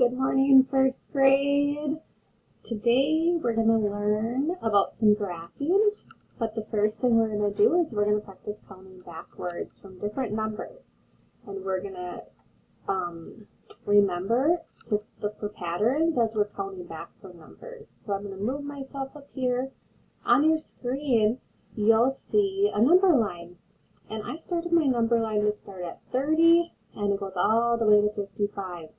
Good morning, first grade. Today we're going to learn about some graphing, but the first thing we're going to do is we're going to practice counting backwards from different numbers. And we're going to remember to look for patterns as we're counting back from numbers. So I'm going to move myself up here. On your screen, you'll see a number line. And I started my number line to start at 30, and it goes all the way to 55.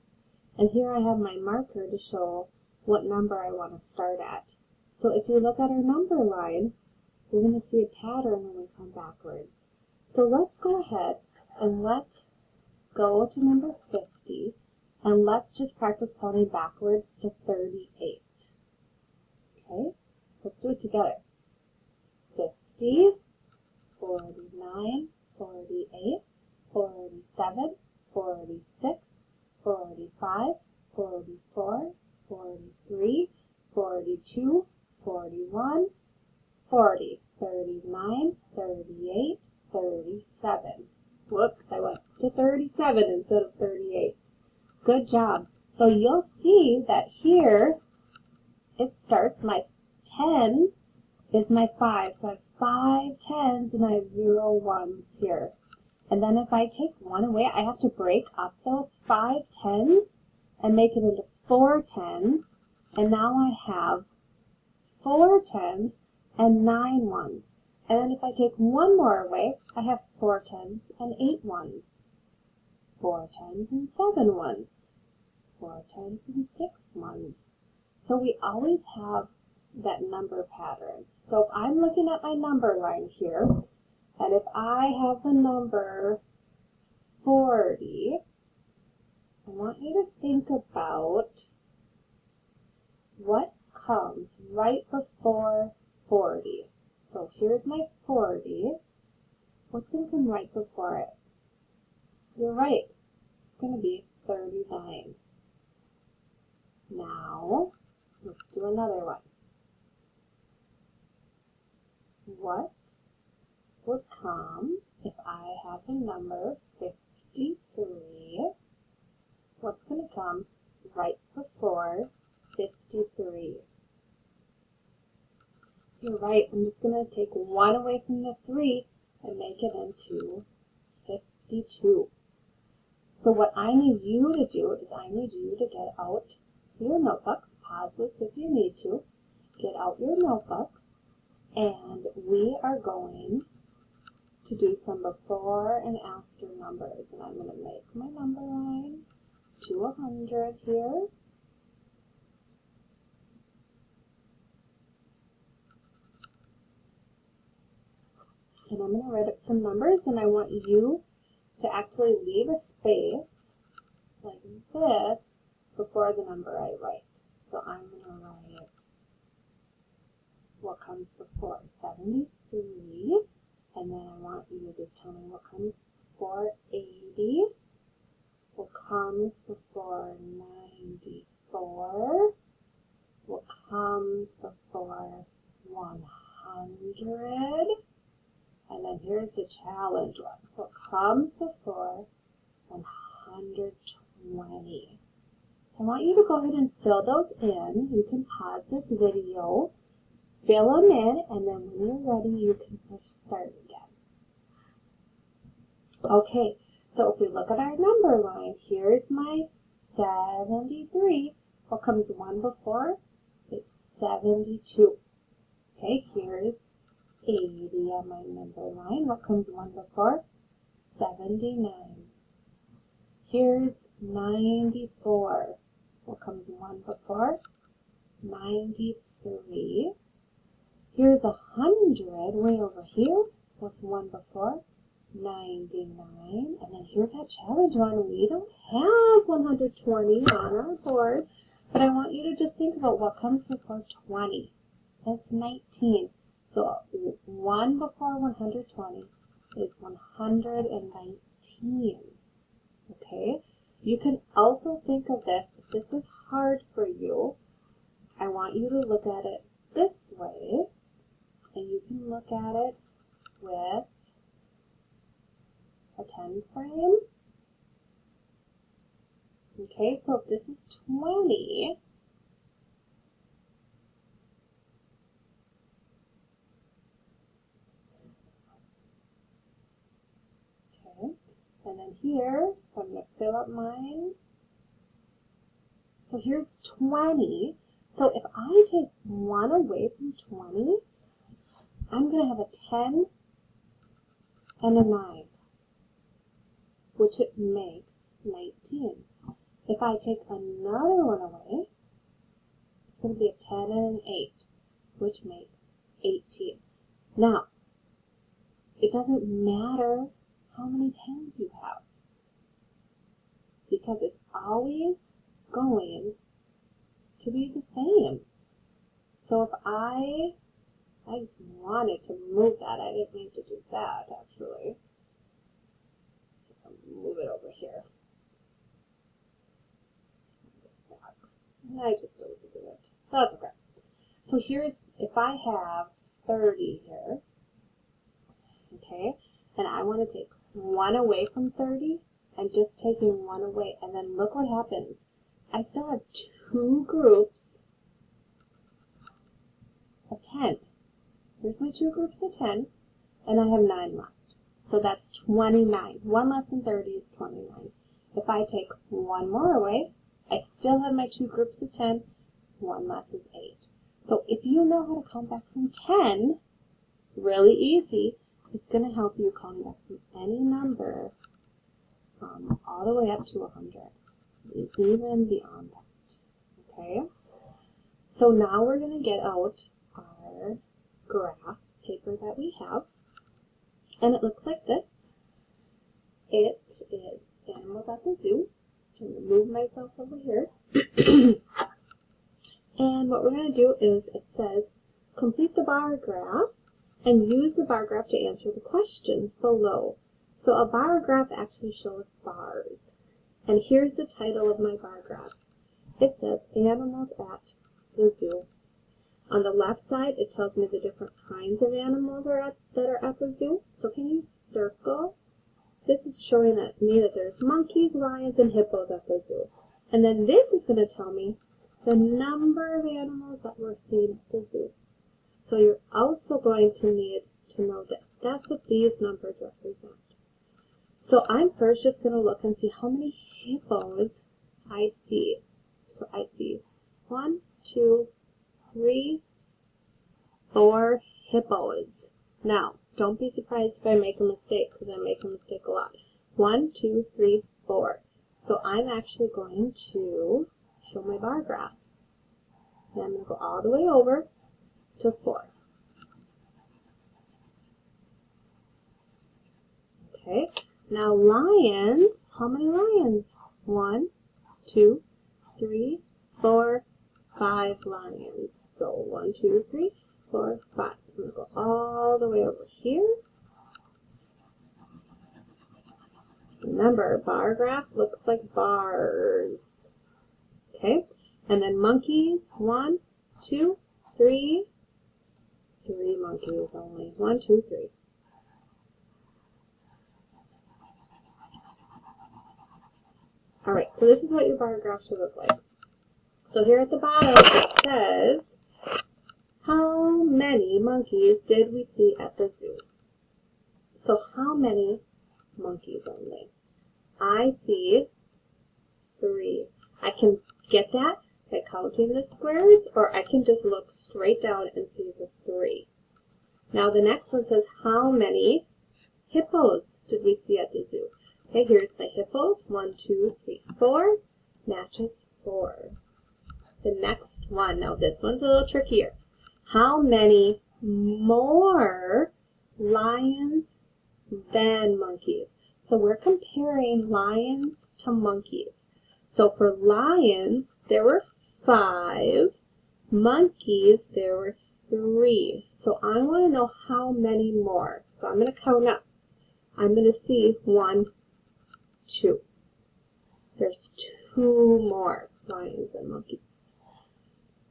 And here I have my marker to show what number I want to start at. So if you look at our number line, we're going to see a pattern when we come backwards. So let's go ahead and let's go to number 50, and let's just practice counting backwards to 38. Okay, let's do it together. 50, 49, 48, 47, 46, 45, 44, 43, 42, 41, 40, 39, 38, 37. Whoops, I went to 37 instead of 38. Good job. So you'll see that here it starts, my 10 is my 5. So I have 5 10s and I have 0 1s here. And then if I take one away, I have to break up those 5 10s and make it into 4 10s. And now I have 4 10s and 9 1s. And then if I take one more away, I have 4 10s and 8 1s. 4 10s and 7 1s. 4 10s and 6 1s. So we always have that number pattern. So if I'm looking at my number line here, and if I have the number 40, I want you to think about what comes right before 40. So here's my 40. What's going to come right before it? You're right. It's going to be 39. Now, let's do another one. What would come if I have the number 53? What's going to come right before 53? You're right, I'm just going to take one away from the 3 and make it into 52. So what I need you to do is I need you to get out your notebooks. Pause this if you need to. Get out your notebooks, and we are going to do some before and after numbers. And I'm going to make my number line to 100 here. And I'm going to write up some numbers, and I want you to actually leave a space like this before the number I write. So I'm going to write what comes before 73, and then I want you to tell me what comes before 80, what comes before 94, what comes before 100, and then here's the challenge one. What comes before 120? So I want you to go ahead and fill those in. You can pause this video, fill them in, and then when you're ready, you can push start again. Okay, so if we look at our number line, here's my 73. What comes one before? It's 72. Okay, here's 80 on my number line. What comes one before? 79. Here's 94. What comes one before? 93. Here's 100 way over here. What's one before? 99. And then here's that challenge one. We don't have 120 on our board, but I want you to just think about what comes before 20. That's 19. So 1 before 120 is 119. Okay? You can also think of this, if this is hard for you, I want you to look at it this way, and you can look at it with a 10 frame Okay, so if this is 20, okay, and then here, so I'm going to fill up mine. So here's 20. So if I take 1 away from 20, I'm going to have a 10 and a 9, which it makes 19. If I take another one away, it's going to be a 10 and an 8, which makes 18. Now, it doesn't matter how many 10s you have, because it's always going to be the same. So if I just wanted to move that, I didn't mean to do that actually. So I'll move it over here. I just deleted it. That's okay. So here's, if I have 30 here, okay, and I want to take 1 away from 30, I'm just taking 1 away, and then look what happens. I still have 2 groups of 10. Here's my 2 groups of 10, and I have 9 left. So that's 29. 1 less than 30 is 29. If I take 1 more away, I still have my 2 groups of 10. 1 less is 8. So if you know how to count back from 10, really easy, it's going to help you count back from any number all the way up to 100, even beyond that. Okay? So now we're going to get out our graph paper that we have, and it looks like this. It is Animals at the Zoo. I'm going to move myself over here. And what we're going to do is, it says, complete the bar graph and use the bar graph to answer the questions below. So a bar graph actually shows bars. And here's the title of my bar graph. It says Animals at the Zoo. On the left side, it tells me the different kinds of animals that are at the zoo. So can you circle? This is showing me that there's monkeys, lions, and hippos at the zoo. And then this is going to tell me the number of animals that were seen at the zoo. So you're also going to need to know this. That's what these numbers represent. So I'm first just going to look and see how many hippos I see. So I see 1, 2, 3, 4 hippos. Now, don't be surprised if I make a mistake, because I make a mistake a lot. 1, 2, 3, 4. So I'm actually going to show my bar graph. And I'm going to go all the way over to 4. Okay, now lions, how many lions? 1, 2, 3, 4, 5 lions. So 1, 2, 3, 4, 5. I'm going to go all the way over here. Remember, bar graph looks like bars. Okay, and then monkeys, 1, 2, 3. 3 monkeys only. 1, 2, 3. Alright, so this is what your bar graph should look like. So here at the bottom it says, how many monkeys did we see at the zoo? So how many monkeys only? I see 3. I can get that by counting the squares, or I can just look straight down and see the 3. Now the next one says, how many hippos did we see at the zoo? Okay, here's the hippos. 1, 2, 3, 4. Matches 4. The next one, now this one's a little trickier. How many more lions than monkeys? So we're comparing lions to monkeys. So for lions, there were 5. Monkeys, there were 3. So I want to know how many more. So I'm going to count up. I'm going to see 1, 2. There's 2 more lions than monkeys.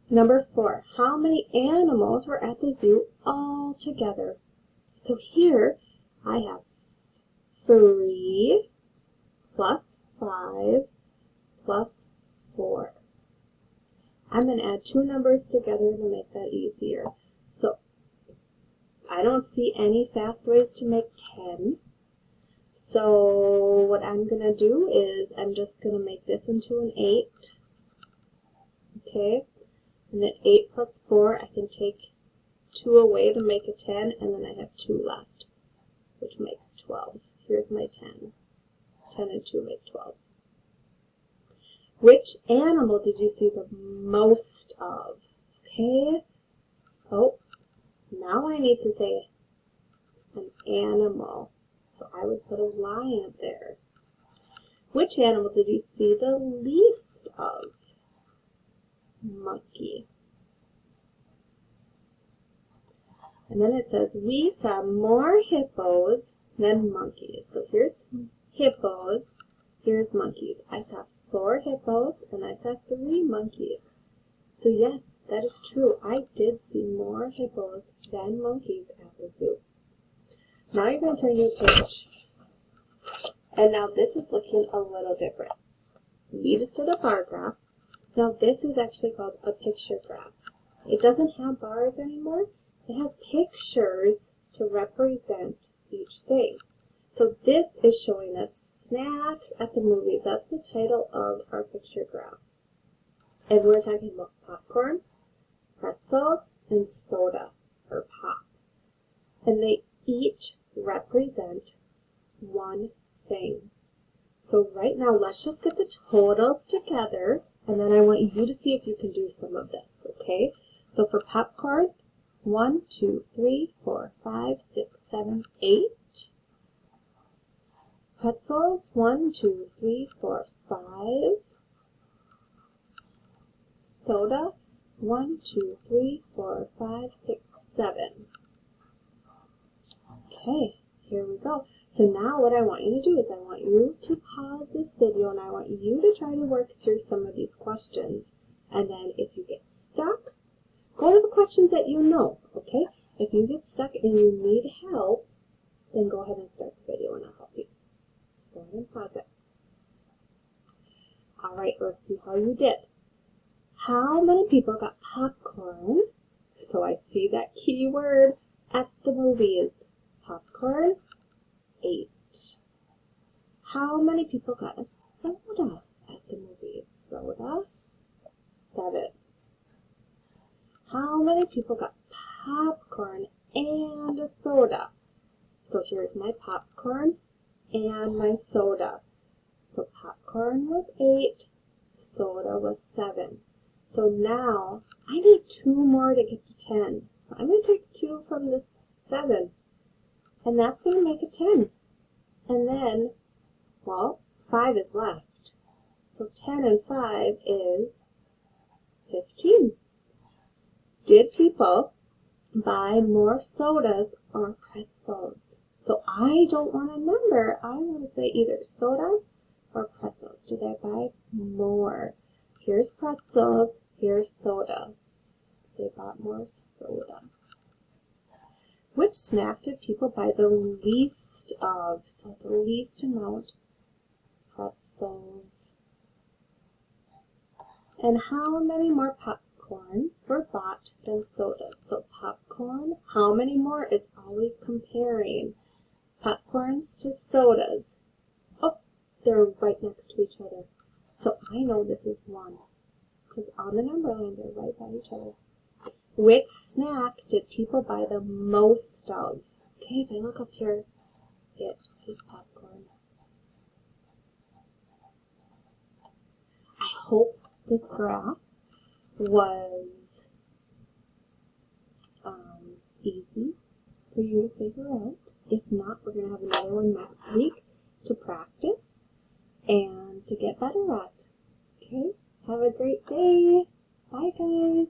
Number 4, how many animals were at the zoo all together? So here I have 3 plus 5 plus 4. I'm going to add two numbers together to make that easier. So I don't see any fast ways to make 10. So what I'm going to do is I'm just going to make this into an 8. Okay, and then 8 plus 4, I can take 2 away to make a 10, and then I have 2 left, which makes 12. Here's my 10. 10 and 2 make 12. Which animal did you see the most of? Okay. Oh, now I need to say an animal. So I would put a lion there. Which animal did you see the least of? Monkey. And then it says, we saw more hippos than monkeys. So here's hippos, here's monkeys. I saw 4 hippos and I saw 3 monkeys. So yes, that is true. I did see more hippos than monkeys at the zoo. Now you're going to turn your page. And now this is looking a little different. We just did a bar graph. Now this is actually called a picture graph. It doesn't have bars anymore. It has pictures to represent each thing. So this is showing us snacks at the movies. That's the title of our picture graph. And we're talking about popcorn, pretzels, and soda, or pop. And they each represent one thing. So right now, let's just get the totals together, and then I want you to see if you can do some of this, okay? So for popcorn, 1, 2, 3, 4, 5, 6, 7, 8. Pretzels, 1, 2, 3, 4, 5. Soda, 1, 2, 3, 4, 5, 6, 7. Okay, here we go. So now what I want you to do is I want you to pause this video and I want you to try to work through some of these questions. And then if you get stuck, go to the questions that you know, okay? If you get stuck and you need help, then go ahead and start the video and I'll help you. Go ahead and pause it. All right, let's see how you did. How many people got popcorn? So I see that keyword at the movies. Popcorn, 8. How many people got a soda at the movies? Soda, 7. How many people got popcorn and a soda? So here's my popcorn and my soda. So popcorn was 8, soda was 7. So now I need 2 more to get to 10. So I'm going to take 2 from this 7. And that's going to make a 10. And then, well, 5 is left. So 10 and 5 is 15. Did people buy more sodas or pretzels? So I don't want a number. I want to say either sodas or pretzels. Did they buy more? Here's pretzels. Here's soda. They bought more soda. Which snack did people buy the least of? So the least amount, pretzels. And how many more popcorns were bought than sodas? So popcorn, how many more? It's always comparing popcorns to sodas. Oh, they're right next to each other. So I know this is 1. Because on the number line, they're right by each other. Which snack did people buy the most of? Okay, if I look up here, it is popcorn. I hope this graph was easy for you to figure out. If not, we're going to have another one next week to practice and to get better at. Okay, have a great day. Bye, guys.